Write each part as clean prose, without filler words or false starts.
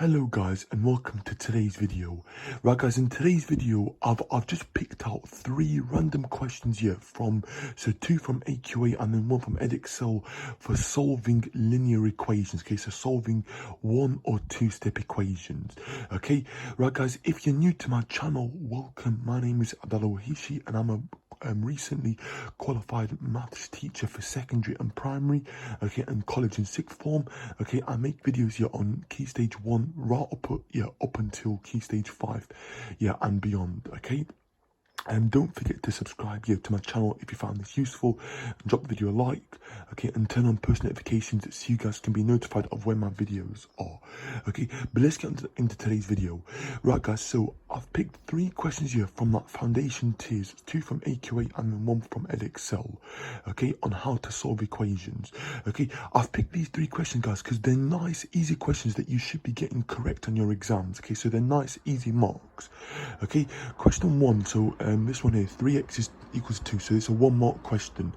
Hello guys, and welcome to today's video. Right guys, in today's video I've just picked out 3 random questions here from 2 from AQA and then 1 from Edexcel for solving linear equations. Okay, so solving 1 or 2 step equations. Okay, right guys, if you're new to my channel, welcome. My name is Abdallah Wahishi and I'm a recently qualified maths teacher for secondary and primary, okay, and college and sixth form. Okay, I make videos here on key stage 1 right up until key stage 5, and beyond. Okay, and don't forget to subscribe here to my channel if you found this useful, and drop the video a like, okay, and turn on post notifications so you guys can be notified of when my videos are. Okay, but let's get into today's video. Right guys, so I've picked 3 questions here from that foundation tiers, 2 from AQA and then 1 from Edexcel, okay, on how to solve equations. Okay, I've picked these 3 questions guys because they're nice easy questions that you should be getting correct on your exams. Okay, so they're nice easy marks. Okay, question 1, so this one here, 3x equals 2, so it's a 1 mark question.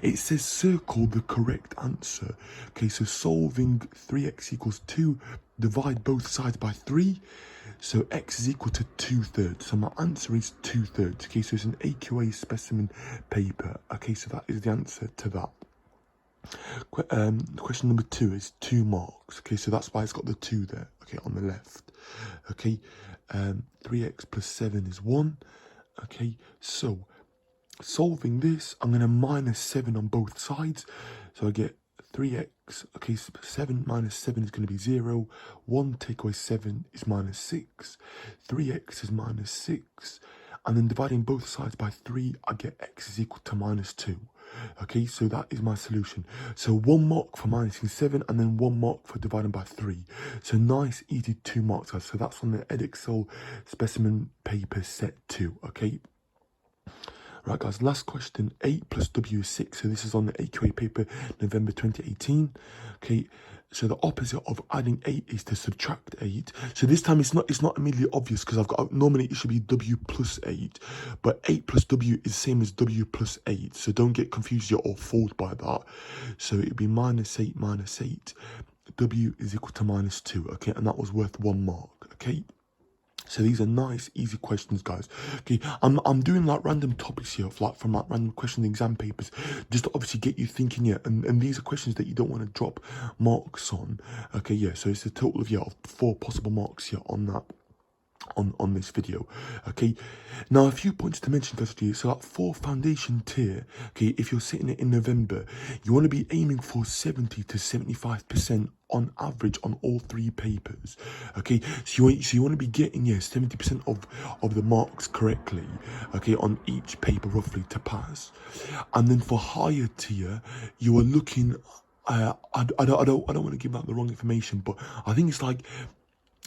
It says circle the correct answer. Okay, so solving 3x equals 2, divide both sides by 3, so x is equal to 2/3, so my answer is 2/3. Okay, so it's an AQA specimen paper. Okay, so that is the answer to that. Question number 2 is 2 marks. Okay, so that's why it's got the 2 there, okay, on the left. Okay, 3x plus 7 is 1. Okay, so solving this, I'm going to minus 7 on both sides. So I get 3x, okay, so 7 minus 7 is going to be 0. 1 take away 7 is minus 6. 3x is minus 6. And then dividing both sides by 3, I get x is equal to minus 2. Okay, so that is my solution. So 1 mark for minusing 7 and then 1 mark for dividing by 3. So nice, easy 2 marks, guys. So that's on the Edexcel specimen paper set 2, okay? Right guys, last question, 8 plus w is 6. So this is on the AQA paper, November 2018. Okay, so the opposite of adding 8 is to subtract 8. So this time it's not immediately obvious because normally it should be w plus 8, but 8 plus w is the same as w plus 8. So don't get confused here or fooled by that. So it'd be minus 8 minus 8. W is equal to minus 2, okay, and that was worth 1 mark, okay? So these are nice, easy questions, guys. Okay, I'm doing like random topics here, from like random question exam papers, just to obviously get you thinking here. And these are questions that you don't want to drop marks on. Okay, yeah. So it's a total of of 4 possible marks here on that. On this video. Okay, now a few points to mention, guys, to you. So like for foundation tier, okay, if you're sitting it in November, you want to be aiming for 70 to 75% on average on all 3 papers. Okay, so you want to be getting 70% of the marks correctly, okay, on each paper roughly to pass. And then for higher tier, you are looking I don't want to give out the wrong information, but I think it's like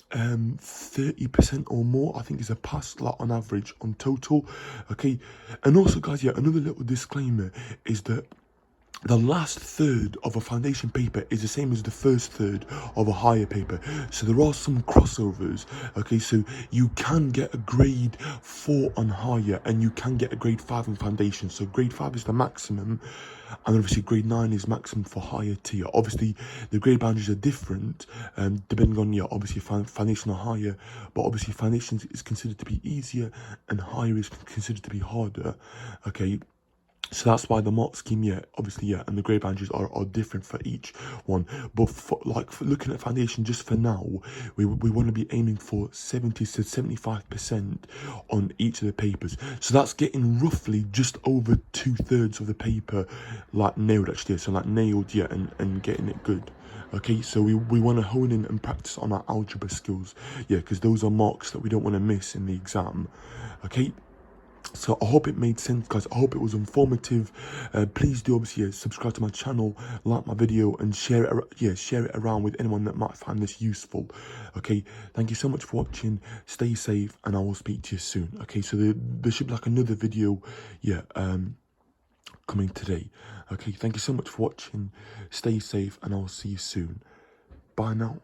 30% or more, I think, is a pass, like on average on total. Okay, and also guys, another little disclaimer is that the last third of a foundation paper is the same as the first third of a higher paper. So there are some crossovers, okay? So you can get a grade 4 on higher and you can get a grade 5 on foundation. So grade 5 is the maximum, and obviously grade 9 is maximum for higher tier. Obviously the grade boundaries are different depending on obviously foundation or higher, but obviously foundation is considered to be easier and higher is considered to be harder, okay? So that's why the mark scheme, obviously, and the grade boundaries are different for each one. But for looking at foundation, just for now, we want to be aiming for 70 to 75% on each of the papers. So that's getting roughly just over 2/3 of the paper, like nailed actually. So like nailed, and getting it good. Okay, so we want to hone in and practice on our algebra skills, because those are marks that we don't want to miss in the exam. Okay. So I hope it made sense, guys. I hope it was informative. Please do obviously subscribe to my channel, like my video, and share it around with anyone that might find this useful. Okay, thank you so much for watching. Stay safe, and I will speak to you soon. Okay, so there should be like another video, coming today. Okay, thank you so much for watching. Stay safe, and I will see you soon. Bye now.